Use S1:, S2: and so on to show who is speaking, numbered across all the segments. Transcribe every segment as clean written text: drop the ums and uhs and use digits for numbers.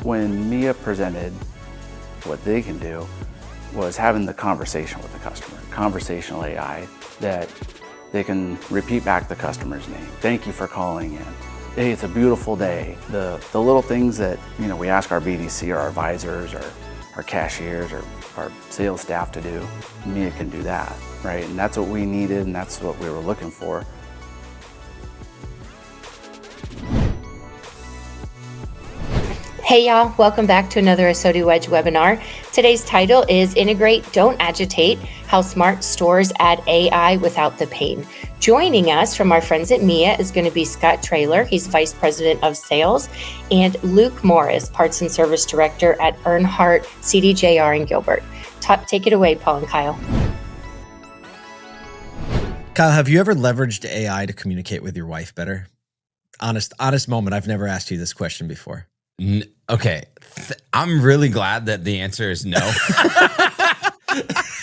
S1: when Mia presented what they can do was having the conversation with the customer, conversational AI that they can repeat back the customer's name. Thank you for calling in. Hey, it's a beautiful day. The little things that we ask our BDC or our advisors or our cashiers or our sales staff to do, Mia can do that, right? And that's what we needed, and that's what we were looking for.
S2: Hey y'all, welcome back to another ASOTU Wedge webinar. Today's title is Integrate, Don't Agitate, How Smart Stores Add AI Without the Pain. Joining us from our friends at Mia is going to be Scott Traylor, he's Vice President of Sales, and Luke Morris, Parts and Service Director at Earnhardt CDJR in Gilbert. Take it away, Paul and Kyle.
S3: Kyle, have you ever leveraged AI to communicate with your wife better? Honest moment. I've never asked you this question before.
S4: Okay. I'm really glad that the answer is no.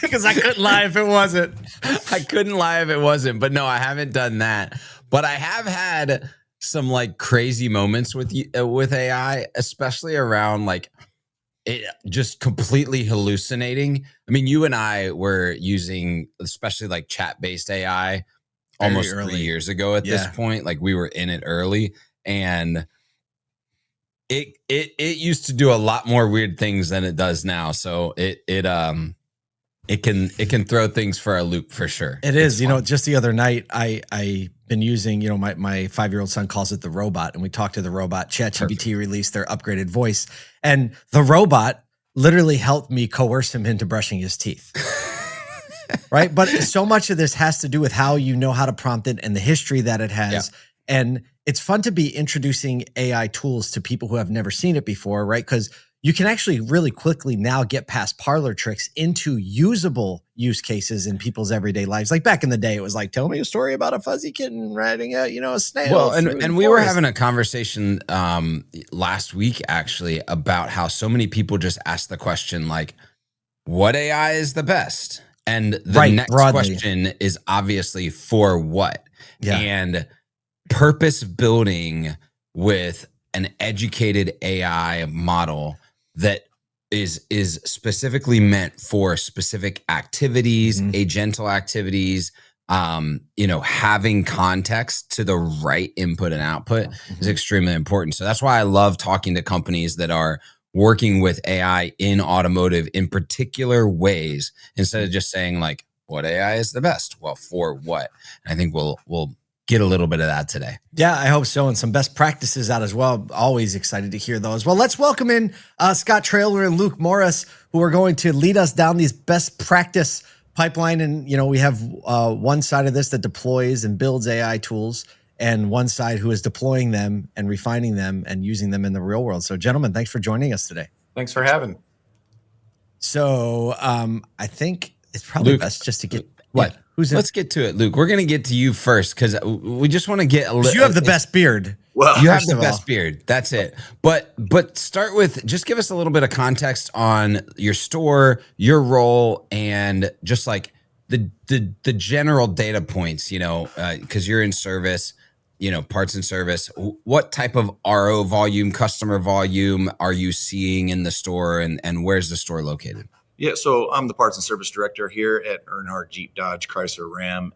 S3: Because I couldn't lie if it wasn't.
S4: I couldn't lie if it wasn't. But no, I haven't done that. But I have had some like crazy moments with AI, especially around like it just completely hallucinating. I mean, you and I were using especially like chat-based AI almost 3 years ago at this point. Like we were in it early, and it used to do a lot more weird things than it does now. So it can throw things for a loop for sure.
S3: It is, just the other night I been using, my 5-year-old son calls it the robot, and we talked to the robot. ChatGPT released their upgraded voice, and the robot literally helped me coerce him into brushing his teeth. Right. But so much of this has to do with how you know how to prompt it and the history that it has. Yeah. And it's fun to be introducing AI tools to people who have never seen it before, right? Because you can actually really quickly now get past parlor tricks into usable use cases in people's everyday lives. Like back in the day, it was like, tell me a story about a fuzzy kitten riding a snail.
S4: Well, and we were having a conversation last week, actually, about how so many people just ask the question, like, what AI is the best? And the next question is obviously for what? Yeah. And purpose building with an educated AI model that is specifically meant for specific activities, agental activities, having context to the right input and output is extremely important. So that's why I love talking to companies that are working with AI in automotive in particular ways, instead of just saying like, what AI is the best? Well, for what? And I think we'll get a little bit of that today.
S3: Yeah, I hope so. And some best practices out as well. Always excited to hear those. Well, let's welcome in Scott Traylor and Luke Morris, who are going to lead us down these best practice pipeline. And, we have one side of this that deploys and builds AI tools, and one side who is deploying them and refining them and using them in the real world. So gentlemen, thanks for joining us today.
S5: Thanks for having me.
S3: So I think it's probably
S4: Luke,
S3: best just to get
S4: what?
S3: Yeah.
S4: Let's get to it, Luke. We're going to get to you first because we just want to get a little.
S3: You have the best beard.
S4: Well, you have the best beard. That's it. But start with just give us a little bit of context on your store, your role, and just like the general data points. Because you're in service, parts and service. What type of RO volume, customer volume are you seeing in the store, and where's the store located?
S5: Yeah, so I'm the parts and service director here at Earnhardt Jeep Dodge Chrysler Ram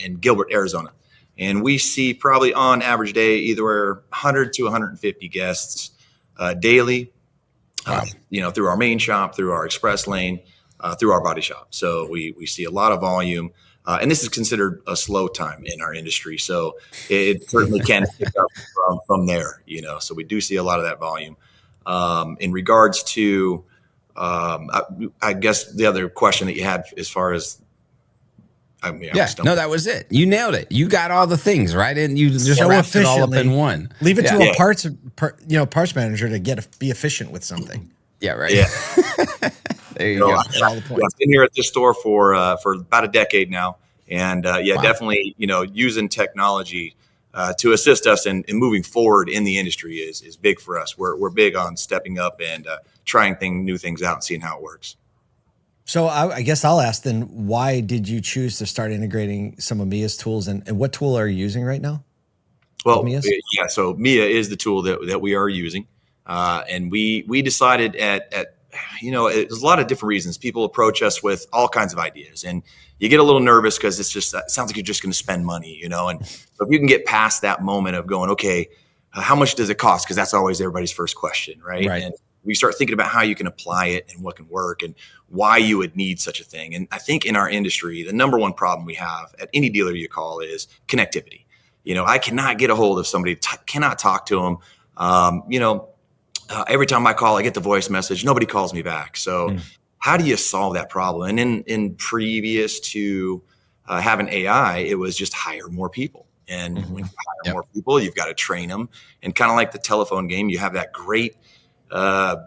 S5: in Gilbert, Arizona. And we see probably on average day either 100 to 150 guests daily, through our main shop, through our express lane, through our body shop. So we see a lot of volume. And this is considered a slow time in our industry. So it certainly can pick up from there, so we do see a lot of that volume. In regards to I guess the other question that you had as far as,
S4: that was it. You nailed it. You got all the things right, and you just wrapped it all up in one.
S3: Leave it to a parts manager to be efficient with something.
S4: Yeah, right.
S5: Yeah.
S4: There you go.
S5: I've been here at this store for about a decade now, and definitely using technology to assist us in moving forward in the industry is big for us. We're big on stepping up and trying new things out and seeing how it works.
S3: So I guess I'll ask then, why did you choose to start integrating some of Mia's tools, and what tool are you using right now?
S5: Well, so Mia is the tool that we are using. And we decided there's a lot of different reasons. People approach us with all kinds of ideas, and you get a little nervous because it sounds like you're just going to spend money, and so if you can get past that moment of going, okay, how much does it cost? Because that's always everybody's first question, right? And we start thinking about how you can apply it and what can work and why you would need such a thing. And I think in our industry, the number one problem we have at any dealer you call is connectivity. I cannot get a hold of somebody, cannot talk to them. Every time I call, I get the voice message. Nobody calls me back. So how do you solve that problem? And in previous to having AI, it was just hire more people. And when you hire more people, you've got to train them. And kind of like the telephone game, you have that great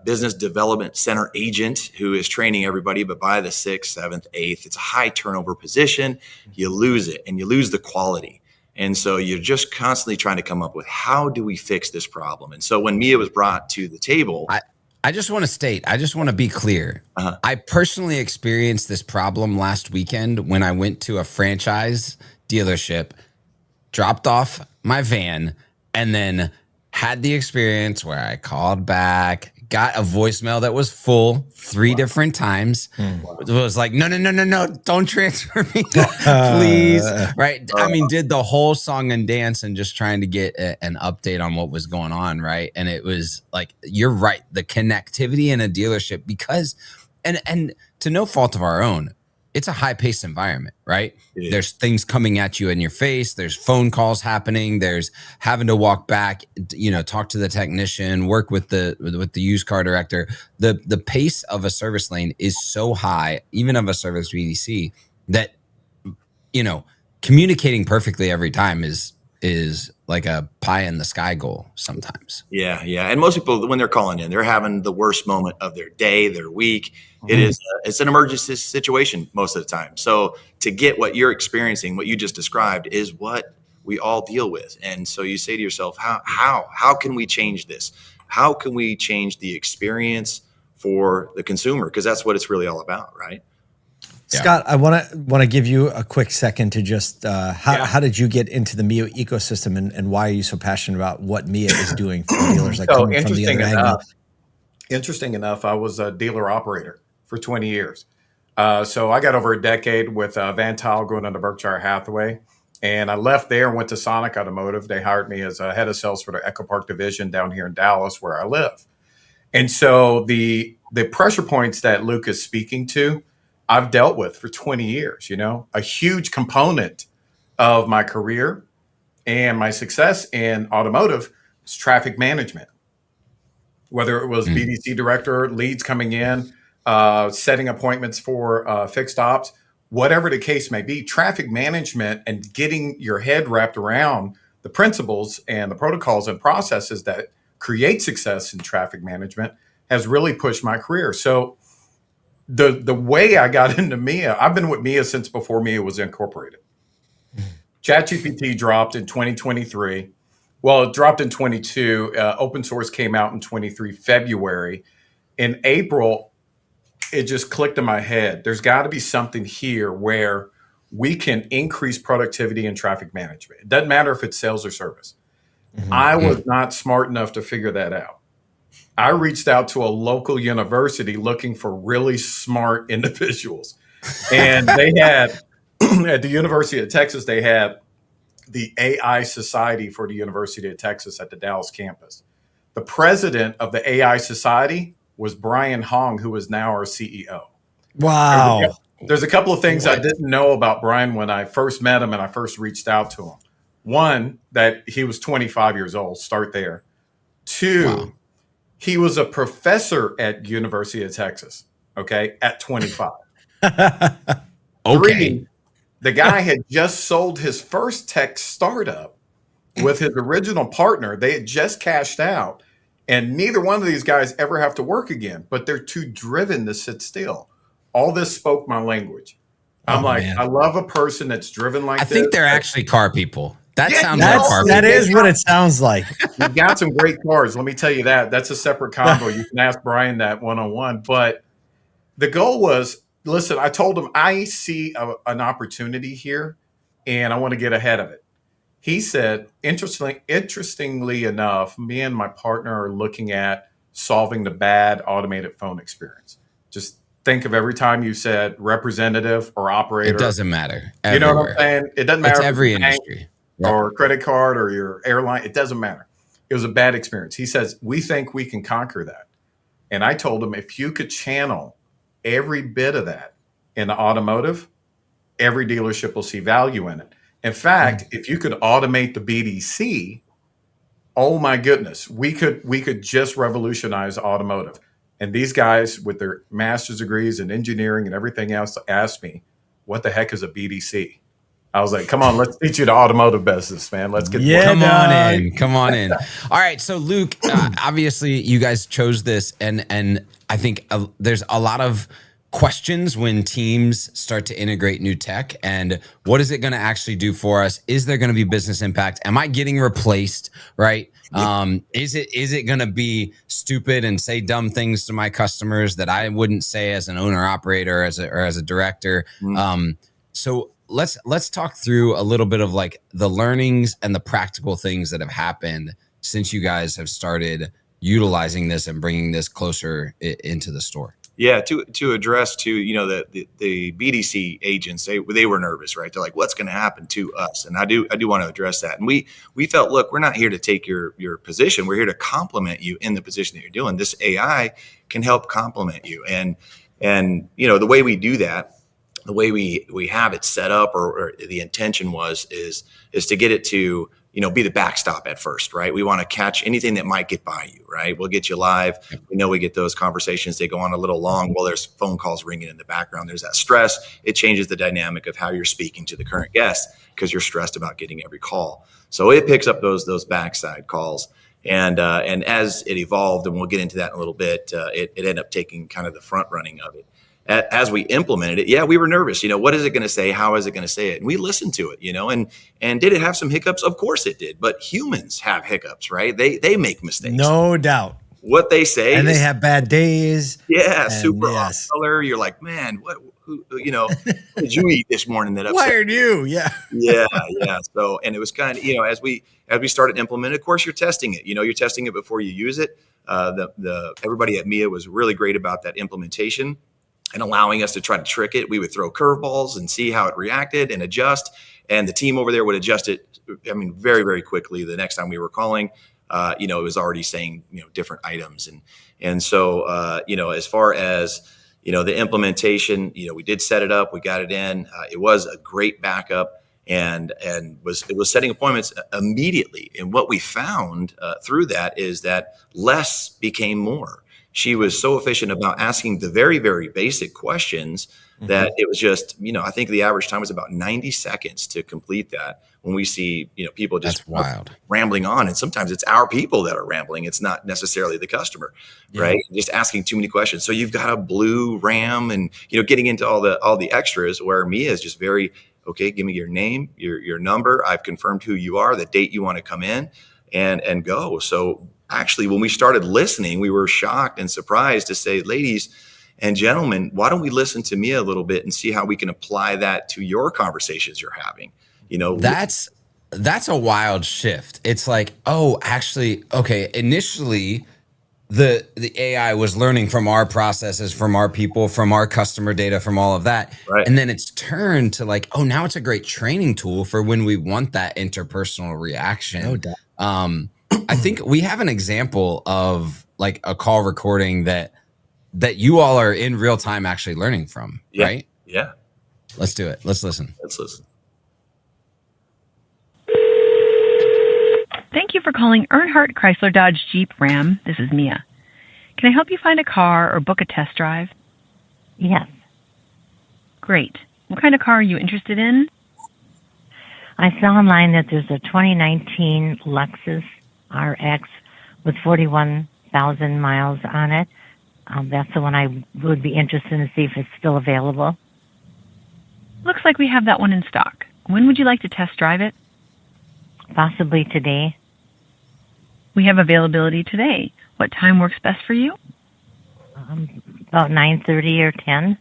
S5: business development center agent who is training everybody. But by the 6th, 7th, 8th, it's a high turnover position. You lose it and you lose the quality. And so you're just constantly trying to come up with how do we fix this problem? And so when Mia was brought to the table,
S4: I just want to be clear. I personally experienced this problem last weekend when I went to a franchise dealership, dropped off my van, and then had the experience where I called back, got a voicemail that was full 3 different times. It was like, no, don't transfer me, please. Right. I mean, did the whole song and dance and just trying to get an update on what was going on. Right. And it was like, you're right. The connectivity in a dealership, because, and to no fault of our own, it's a high-paced environment, right? There's things coming at you in your face. There's phone calls happening. There's having to walk back, talk to the technician, work with the used car director. The pace of a service lane is so high, even of a service BDC, that communicating perfectly every time is like a pie in the sky goal sometimes.
S5: Yeah. And most people, when they're calling in, they're having the worst moment of their day, their week. It's an emergency situation most of the time. So to get what you're experiencing, what you just described, is what we all deal with. And so you say to yourself, how can we change this? How can we change the experience for the consumer? Because that's what it's really all about, right?
S3: Scott, I want to give you a quick second to just how did you get into the Mia ecosystem, and why are you so passionate about what Mia is doing for dealers? Like
S6: so interesting enough, I was a dealer operator for 20 years. So I got over a decade with Van Tile going into Berkshire Hathaway, and I left there and went to Sonic Automotive. They hired me as a head of sales for their Echo Park division down here in Dallas, where I live. And so the pressure points that Luke is speaking to, I've dealt with for 20 years. A huge component of my career and my success in automotive is traffic management. Whether it was BDC director, leads coming in, setting appointments for fixed ops, whatever the case may be, traffic management and getting your head wrapped around the principles and the protocols and processes that create success in traffic management has really pushed my career. So the way I got into Mia, I've been with Mia since before Mia was incorporated. ChatGPT dropped in 2023. Well, it dropped in 22. Open source came out in 23 February. In April, it just clicked in my head. There's got to be something here where we can increase productivity in traffic management. It doesn't matter if it's sales or service. I was not smart enough to figure that out. I reached out to a local university looking for really smart individuals. And they had, at the University of Texas, they had the AI Society for the University of Texas at the Dallas campus. The president of the AI Society was Brian Hong, who is now our CEO.
S3: Wow.
S6: There's a couple of things I didn't know about Brian when I first met him and I first reached out to him. One, that he was 25 years old. Start there. Two, he was a professor at University of Texas, at 25. Three, the guy had just sold his first tech startup with his original partner. They had just cashed out, and neither one of these guys ever have to work again, but they're too driven to sit still. All this spoke my language. I'm man. I love a person that's driven like this.
S4: I think they're actually car people. That sounds
S3: like
S4: car people.
S3: That is what it sounds like.
S6: You've got some great cars. Let me tell you that. That's a separate combo. You can ask Brian that one-on-one. But the goal was, listen, I told him I see an opportunity here, and I want to get ahead of it. He said, interestingly enough, me and my partner are looking at solving the bad automated phone experience. Just think of every time you said representative or operator.
S4: It doesn't matter.
S6: You know what
S4: Everywhere.
S6: I'm saying? It doesn't matter
S4: It's
S6: if
S4: every
S6: it's a bank
S4: industry.
S6: or credit card or your airline. It doesn't matter. It was a bad experience. He says, we think we can conquer that. And I told him, if you could channel every bit of that in the automotive, every dealership will see value in it. In fact, if you could automate the BDC, oh my goodness, we could just revolutionize automotive. And these guys with their master's degrees in engineering and everything else asked me, what the heck is a BDC? I was like, come on, let's teach you the automotive business, man. Let's get
S4: Come on in. All right. So Luke, obviously you guys chose this and I think there's a lot of questions when teams start to integrate new tech, and what is it going to actually do for us? Is there going to be business impact? Am I getting replaced? Right. Is it going to be stupid and say dumb things to my customers that I wouldn't say as an owner operator or as a director? So let's talk through a little bit of like the learnings and the practical things that have happened since you guys have started utilizing this and bringing this closer into the store.
S5: Yeah, to address the BDC agents, they were nervous, right? They're like, what's going to happen to us? And I do want to address that. And we felt, look, we're not here to take your position. We're here to complement you in the position that you're doing. This AI can help complement you. And the way we do that, the way we have it set up, or the intention is to get it to be the backstop at first, right? We want to catch anything that might get by you, right? We'll get you live. We know we get those conversations. They go on a little long. Well, there's phone calls ringing in the background. There's that stress. It changes the dynamic of how you're speaking to the current guest because you're stressed about getting every call. So it picks up those backside calls. And as it evolved, and we'll get into that in a little bit, it ended up taking kind of the front running of it. As we implemented it, we were nervous. What is it going to say? How is it going to say it? And we listened to it, and did it have some hiccups? Of course it did. But humans have hiccups, right? They make mistakes.
S3: No doubt.
S5: What they say.
S3: And they have bad days.
S5: Yeah. Super off color. You're like, man, what did you eat this morning that upset?
S3: Wired you. Yeah.
S5: Yeah. So, and it was kind of, as we started implementing, of course you're testing it, you're testing it before you use it. Everybody at Mia was really great about that implementation and allowing us to try to trick it. We would throw curveballs and see how it reacted and adjust. And the team over there would adjust it, very, very quickly. The next time we were calling, it was already saying, different items. And so, as far as, the implementation, we did set it up, we got it in. It was a great backup and it was setting appointments immediately. And what we found through that is that less became more. She was so efficient about asking the very, very basic questions that it was just, I think the average time was about 90 seconds to complete that. When we see, people just rambling on, and sometimes it's our people that are rambling. It's not necessarily the customer, right? Just asking too many questions. So you've got a blue Ram and, getting into all the extras, where Mia is just very, okay, give me your name, your number. I've confirmed who you are, the date you want to come in, and go. So actually, when we started listening, we were shocked and surprised to say, ladies and gentlemen, why don't we listen to Mia a little bit and see how we can apply that to your conversations you're having?
S4: That's a wild shift. It's like, oh, actually, okay, initially the AI was learning from our processes, from our people, from our customer data, from all of that. Right. And then it's turned to like, oh, now it's a great training tool for when we want that interpersonal reaction.
S3: No doubt.
S4: I think we have an example of like a call recording that you all are in real time actually learning from, right?
S5: Yeah.
S4: Let's do it. Let's listen.
S7: Thank you for calling Earnhardt Chrysler Dodge Jeep Ram. This is Mia. Can I help you find a car or book a test drive?
S8: Yes.
S7: Great. What kind of car are you interested in?
S8: I saw online that there's a 2019 Lexus RX with 41,000 miles on it. That's the one I would be interested in to see if it's still available.
S7: Looks like we have that one in stock. When would you like to test drive it?
S8: Possibly today.
S7: We have availability today. What time works best for you?
S8: About 9:30 or 10.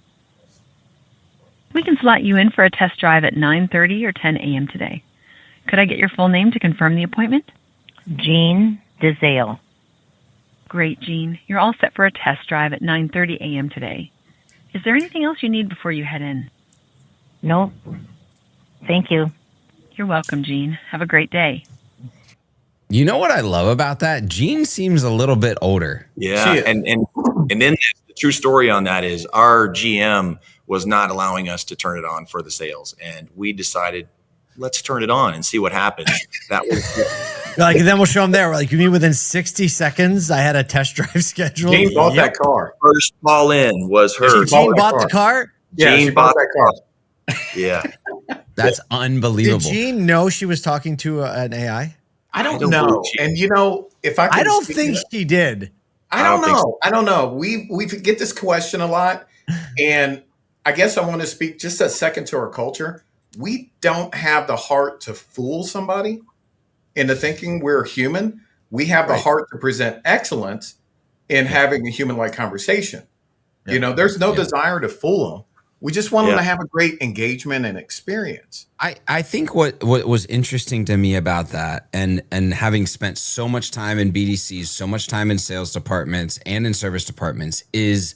S7: We can slot you in for a test drive at 9:30 or 10 a.m. today. Could I get your full name to confirm the appointment?
S8: Jean DeZale.
S7: Great, Jean. You're all set for a test drive at 9:30 a.m. today. Is there anything else you need before you head in?
S8: Nope. Thank you.
S7: You're welcome, Jean. Have a great day.
S4: You know what I love about that? Jean seems a little bit older.
S5: Yeah, and then the true story on that is our GM was not allowing us to turn it on for the sales, and we decided, let's turn it on and see what happens. That was
S3: like, and then we'll show them there. We're like, you mean within 60 seconds, I had a test drive scheduled?
S6: Jean bought that car.
S5: First call in was her.
S3: Jean bought the car?
S6: Yeah,
S5: Jean
S6: she bought that car.
S5: Yeah.
S4: That's unbelievable.
S3: Did Jean know she was talking to an AI?
S6: I don't know. And if I
S3: don't think she did.
S6: I don't know. So. I don't know. We get this question a lot, and I guess I want to speak just a second to our culture. We don't have the heart to fool somebody into thinking we're human. We have the heart to present excellence in having a human-like conversation. Yeah. There's no desire to fool them. We just want them to have a great engagement and experience.
S4: I think what was interesting to me about that, and having spent so much time in BDCs, so much time in sales departments and in service departments, is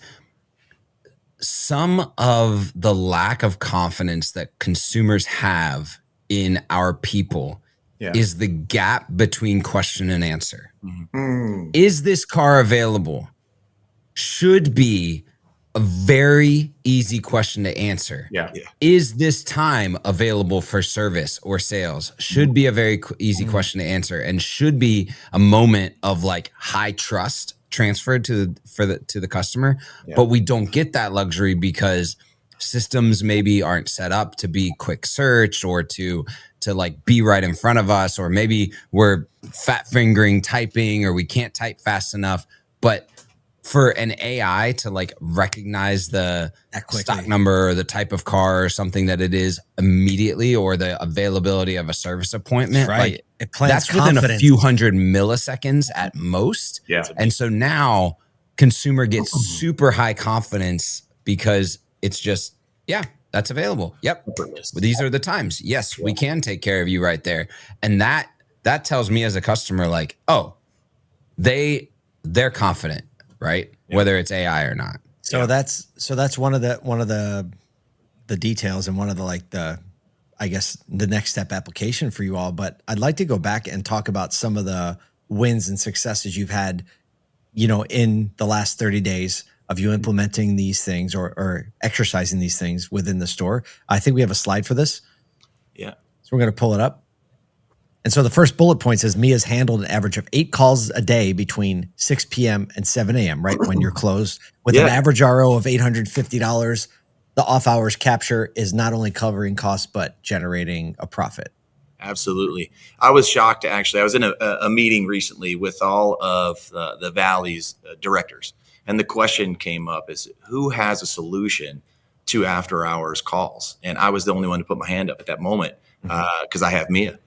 S4: some of the lack of confidence that consumers have in our people is the gap between question and answer. Mm-hmm. Is this car available? Should be a very easy question to answer.
S6: Yeah.
S4: Is this time available for service or sales? Should be a very easy question to answer, and should be a moment of like high trust transferred to the customer. Yeah. But we don't get that luxury because systems maybe aren't set up to be quick search or to like be right in front of us, or maybe we're fat fingering typing, or we can't type fast enough. But for an AI to like recognize the stock number or the type of car or something that it is immediately, or the availability of a service appointment,
S3: right?
S4: Like, that's within a few hundred milliseconds at most. Yeah. And so now consumer gets super high confidence because it's just, that's available. Yep. These are the times. Yes, we can take care of you right there. And that tells me as a customer, like, oh, they're confident. Right. Yeah. Whether it's AI or not.
S3: So that's one of the details, and one of the I guess the next step application for you all. But I'd like to go back and talk about some of the wins and successes you've had, in the last 30 days of you implementing these things or exercising these things within the store. I think we have a slide for this.
S5: Yeah.
S3: So we're going to pull it up. And so the first bullet point says Mia's handled an average of 8 calls a day between 6 p.m. and 7 a.m., right when you're closed, with an average RO of $850. The off hours capture is not only covering costs, but generating a profit.
S5: Absolutely. I was shocked, actually. I was in a meeting recently with all of the Valley's directors, and the question came up is, who has a solution to after hours calls? And I was the only one to put my hand up at that moment because I have Mia.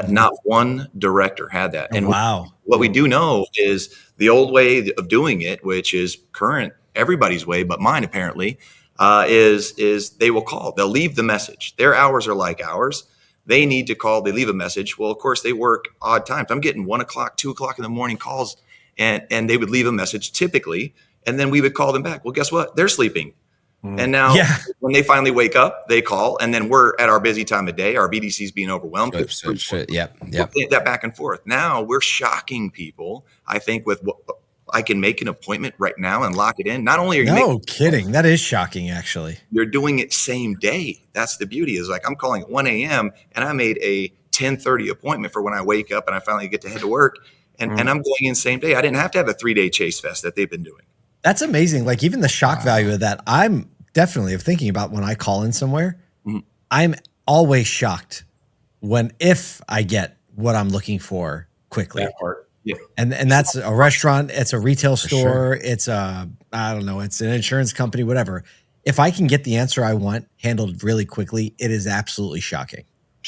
S5: Not one director had that. And what we do know is the old way of doing it, which is current everybody's way, but mine apparently, is they will call. They'll leave the message. Their hours are like ours. They need to call. They leave a message. Well, of course, they work odd times. I'm getting 1 o'clock, 2 o'clock in the morning calls, and they would leave a message typically, and then we would call them back. Well, guess what? They're sleeping. And now when they finally wake up, they call, and then we're at our busy time of day. Our BDC's being overwhelmed.
S4: Yep.
S5: That back and forth. Now we're shocking people, I think, with what I can make an appointment right now and lock it in. Not only are you
S3: kidding. That is shocking, actually.
S5: You're doing it same day. That's the beauty, is like I'm calling at 1 a.m. and I made a 10:30 appointment for when I wake up and I finally get to head to work. And I'm going in same day. I didn't have to have a 3-day chase fest that they've been doing.
S3: That's amazing. Like, even the shock value of that, I'm definitely thinking about when I call in somewhere. I'm always shocked if I get what I'm looking for quickly.
S6: That part. Yeah.
S3: And that's a restaurant, it's a retail store, it's it's an insurance company, whatever. If I can get the answer I want handled really quickly, it is absolutely shocking.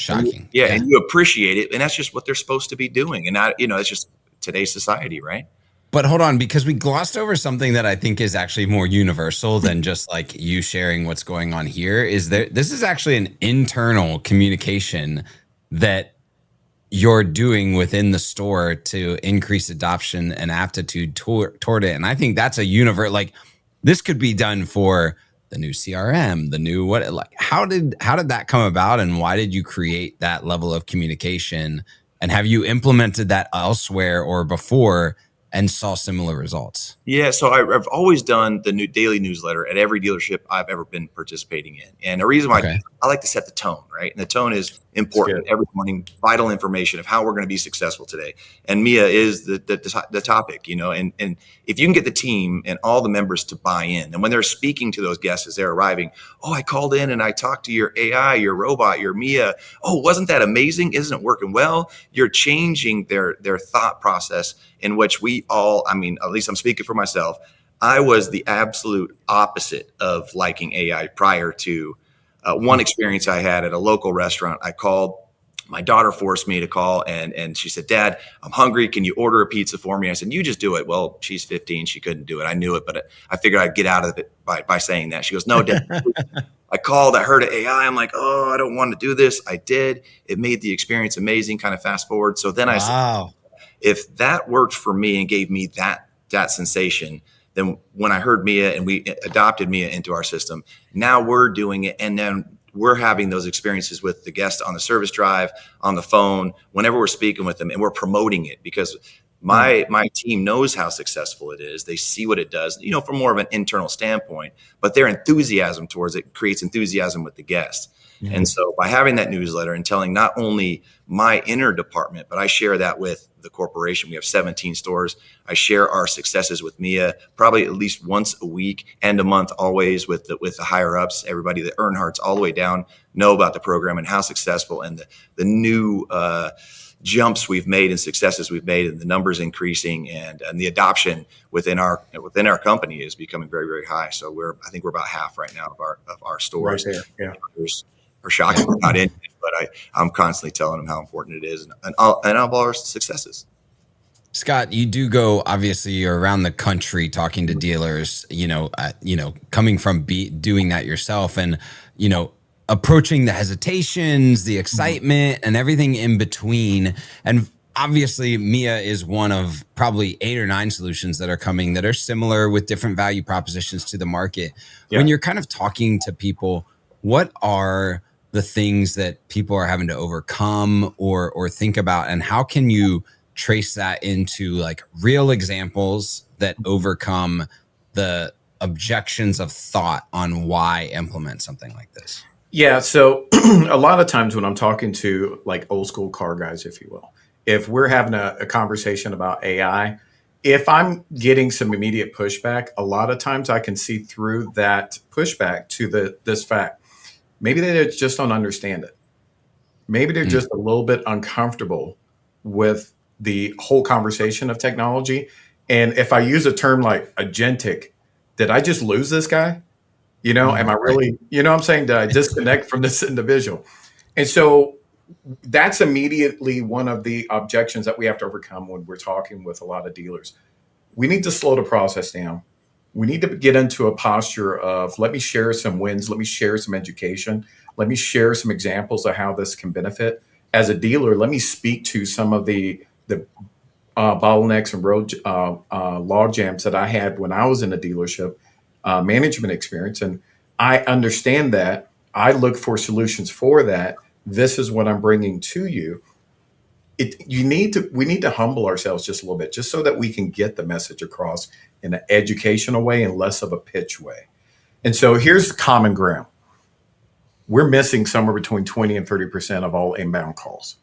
S5: And you appreciate it, and that's just what they're supposed to be doing. And not, it's just today's society, right?
S4: But hold on, because we glossed over something that I think is actually more universal than just like you sharing what's going on here. This is actually an internal communication that you're doing within the store to increase adoption and aptitude toward it. And I think that's a universe. Like, this could be done for the new CRM, the new what, like, how did that come about, and why did you create that level of communication? And have you implemented that elsewhere or before and saw similar results?
S5: Yeah, so I've always done the new daily newsletter at every dealership I've ever been participating in. And the reason why I like to set the tone, right? And the tone is important every morning, vital information of how we're going to be successful today. And Mia is the topic, and if you can get the team and all the members to buy in, and when they're speaking to those guests as they're arriving, oh, I called in and I talked to your AI, your robot, your Mia. Oh, wasn't that amazing? Isn't it working well? You're changing their thought process, in which we all, at least I'm speaking for myself, I was the absolute opposite of liking AI prior to one experience I had at a local restaurant. I called, my daughter forced me to call, and she said, Dad, I'm hungry. Can you order a pizza for me? I said, you just do it. Well, she's 15. She couldn't do it. I knew it, but I figured I'd get out of it by saying that. She goes, no, Dad. I called, I heard AI. I'm like, oh, I don't want to do this. I did. It made the experience amazing, kind of fast forward. So then I said, if that worked for me and gave me that sensation, then when I heard Mia and we adopted Mia into our system, now we're doing it. And then we're having those experiences with the guest on the service drive, on the phone, whenever we're speaking with them, and we're promoting it, because my team knows how successful it is. They see what it does, from more of an internal standpoint, but their enthusiasm towards it creates enthusiasm with the guest. Mm-hmm. And so by having that newsletter and telling not only my inner department, but I share that with the corporation. We have 17 stores. I share our successes with Mia probably at least once a week and a month, always with the higher ups. Everybody, the Earnhardts all the way down, know about the program and how successful and the new jumps we've made and successes we've made, and the numbers increasing, and the adoption within our company is becoming very, very high. So I think we're about half right now of our stores.
S6: Right there. Yeah.
S5: Are shocking. We're not in it, but I'm constantly telling them how important it is and all our successes.
S4: Scott, you do go, obviously, you're around the country talking to dealers, coming from doing that yourself, and, approaching the hesitations, the excitement, and everything in between. And obviously, Mia is one of probably 8 or 9 solutions that are coming that are similar with different value propositions to the market. Yeah. When you're kind of talking to people, what are the things that people are having to overcome or think about, and how can you trace that into like real examples that overcome the objections of thought on why implement something like this?
S6: Yeah. So a lot of times when I'm talking to like old school car guys, if you will, if we're having a conversation about AI, if I'm getting some immediate pushback, a lot of times I can see through that pushback to this fact. Maybe they just don't understand it. Maybe they're just a little bit uncomfortable with the whole conversation of technology. And if I use a term like agentic, did I just lose this guy? Am I really, what I'm saying? Did I disconnect from this individual? And so that's immediately one of the objections that we have to overcome when we're talking with a lot of dealers. We need to slow the process down. We need to get into a posture of, let me share some wins. Let me share some education. Let me share some examples of how this can benefit. As a dealer, let me speak to some of the bottlenecks and road log jams that I had when I was in a dealership management experience. And I understand that. I look for solutions for that. This is what I'm bringing to you. We need to humble ourselves just a little bit, just so that we can get the message across in an educational way and less of a pitch way. And so here's common ground. We're missing somewhere between 20 and 30% of all inbound calls.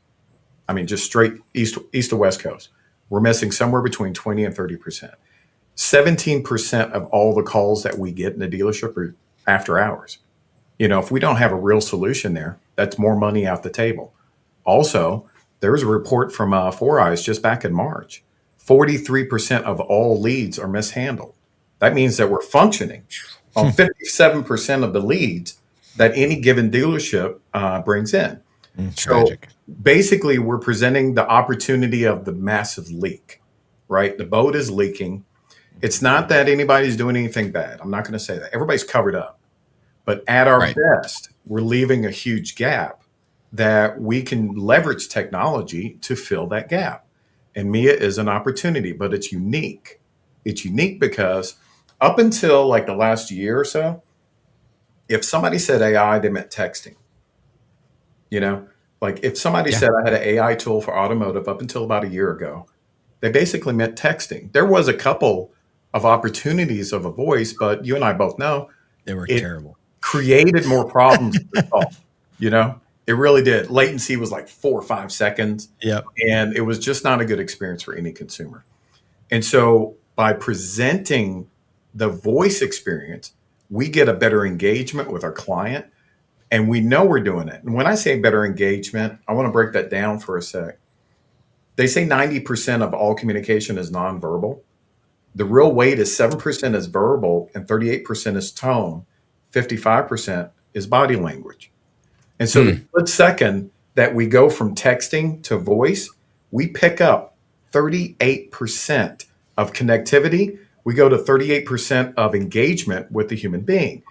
S6: Just straight east to west coast. We're missing somewhere between 20 and 30%. 17% of all the calls that we get in the dealership are after hours. If we don't have a real solution there, that's more money out the table. Also, there was a report from 4Eyes just back in March. 43% of all leads are mishandled. That means that we're functioning on 57% of the leads that any given dealership brings in. So basically, we're presenting the opportunity of the massive leak, right? The boat is leaking. It's not that anybody's doing anything bad. I'm not going to say that. Everybody's covered up. But at our best, we're leaving a huge gap that we can leverage technology to fill that gap. And Mia is an opportunity, but it's unique. It's unique because up until like the last year or so, if somebody said AI, they meant texting. You know, like if somebody said I had an AI tool for automotive up until about a year ago, they basically meant texting. There was a couple of opportunities of a voice, but you and I both know
S3: they were terrible.
S6: Created more problems to solve, you know? It really did. Latency was like 4 or 5 seconds.
S3: Yep.
S6: And it was just not a good experience for any consumer. And so by presenting the voice experience, we get a better engagement with our client, and we know we're doing it. And when I say better engagement, I want to break that down for a sec. They say 90% of all communication is nonverbal. The real weight is 7% is verbal and 38% is tone. 55% is body language. And so the split second that we go from texting to voice, we pick up 38% of connectivity. We go to 38% of engagement with the human being.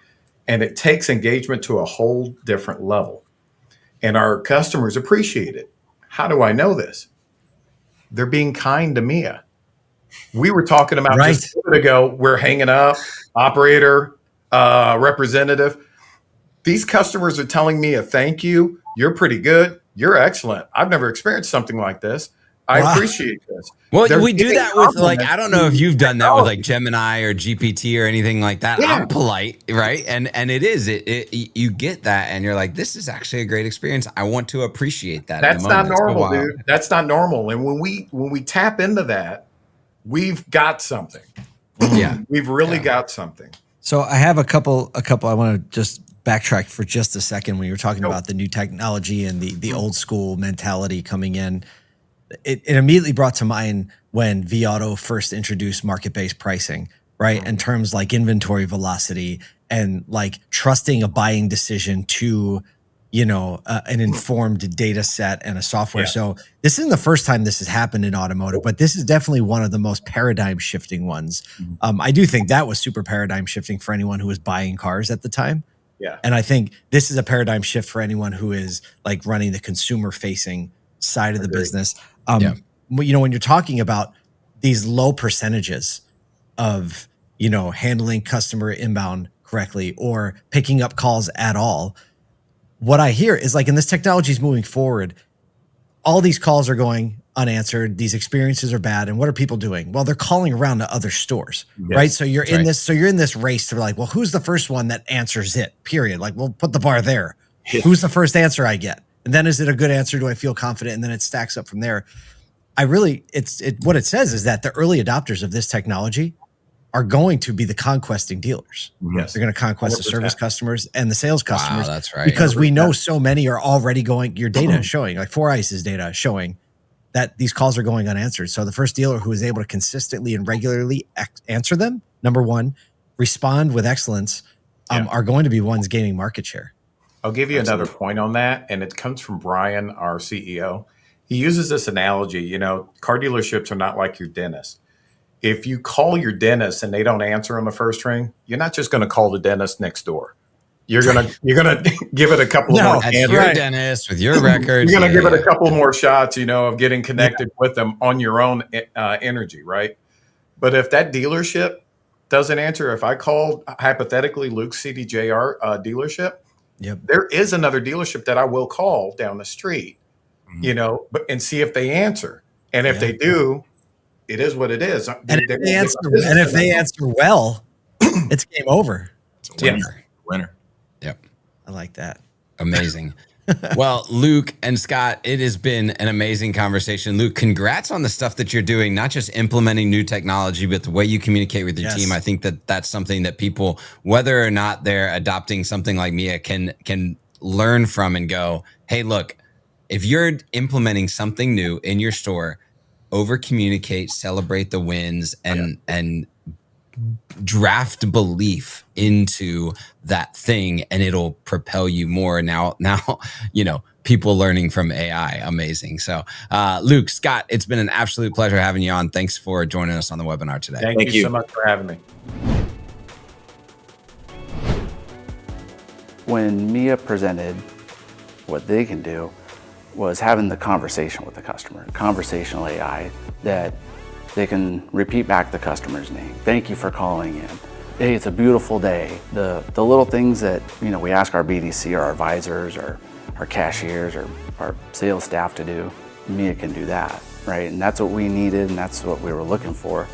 S6: And it takes engagement to a whole different level. And our customers appreciate it. How do I know this? They're being kind to Mia. We were talking about just a minute ago, we're hanging up, operator, representative. These customers are telling me a thank you. You're pretty good. You're excellent. I've never experienced something like this. I appreciate this.
S4: Well, we do that with like, I don't know if you've done that with like Gemini or GPT or anything like that. Yeah. I'm polite, right? And it is, you get that and you're like, this is actually a great experience. I want to appreciate that.
S6: That's not normal, dude. That's not normal. And when we tap into that, we've got something.
S4: Yeah.
S6: We've really got something.
S3: So I have a couple, I want to just backtrack for just a second when you're talking about the new technology and the old school mentality coming in. It immediately brought to mind when vAuto first introduced market-based pricing, right? In terms like inventory velocity and like trusting a buying decision to, you know, an informed data set and a software. Yeah. So this isn't the first time this has happened in automotive, but this is definitely one of the most paradigm shifting ones. I do think that was super paradigm shifting for anyone who was buying cars at the time.
S6: Yeah.
S3: And I think this is a paradigm shift for anyone who is like running the consumer facing side of the business. You know, when you're talking about these low percentages of, you know, handling customer inbound correctly or picking up calls at all, what I hear is like, and this technology is moving forward, all these calls are going unanswered. These experiences are bad. And what are people doing? Well, they're calling around to other stores, right? So you're in this, you're in this race to like, well, who's the first one that answers it, period? Like, we'll put the bar there. Who's the first answer I get? And then is it a good answer? Do I feel confident? And then it stacks up from there. What it says is that the early adopters of this technology are going to be the conquesting dealers.
S6: Yes.
S3: They're going to conquest 100%. The service customers and the sales customers.
S4: Wow, that's right.
S3: Because 100%. We know so many are already going, your data is showing, like 4ice's data is showing that these calls are going unanswered. So the first dealer who is able to consistently and regularly answer them, number one, respond with excellence, are going to be ones gaining market share.
S6: I'll give you another point on that, and it comes from Brian, our CEO. He uses this analogy, you know, car dealerships are not like your dentist. If you call your dentist and they don't answer on the first ring, you're not just going to call the dentist next door. You're gonna give it a couple more.
S4: That's your dentist with your records.
S6: You're gonna give it a couple more shots, you know, of getting connected with them on your own energy, right? But if that dealership doesn't answer, if I called hypothetically Luke's CDJR dealership, there is another dealership that I will call down the street, you know, and see if they answer. And if they do, it is what it is.
S3: And if they answer well, it's game over.
S4: It's a winner. Yep.
S3: I like that.
S4: Amazing. Well, Luke and Scott, it has been an amazing conversation. Luke, congrats on the stuff that you're doing, not just implementing new technology, but the way you communicate with your team. I think that that's something that people, whether or not they're adopting something like Mia, can learn from and go, hey, look, if you're implementing something new in your store, over communicate, celebrate the wins, and draft belief into that thing, and it'll propel you more. Now, you know, people learning from AI, amazing. So, Luke, Scott, it's been an absolute pleasure having you on. Thanks for joining us on the webinar today.
S6: Thank you so much for having me.
S1: When Mia presented what they can do was having the conversation with the customer, conversational AI that they can repeat back the customer's name. Thank you for calling in. Hey, it's a beautiful day. The little things that, we ask our BDC or our advisors or our cashiers or our sales staff to do, Mia can do that, right? And that's what we needed, and that's what we were looking for.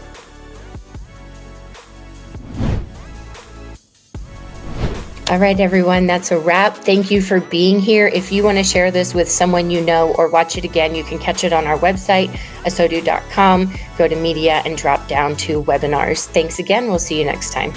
S2: All right, everyone, that's a wrap. Thank you for being here. If you want to share this with someone you know or watch it again, you can catch it on our website, ASOTU.com. Go to media and drop down to webinars. Thanks again. We'll see you next time.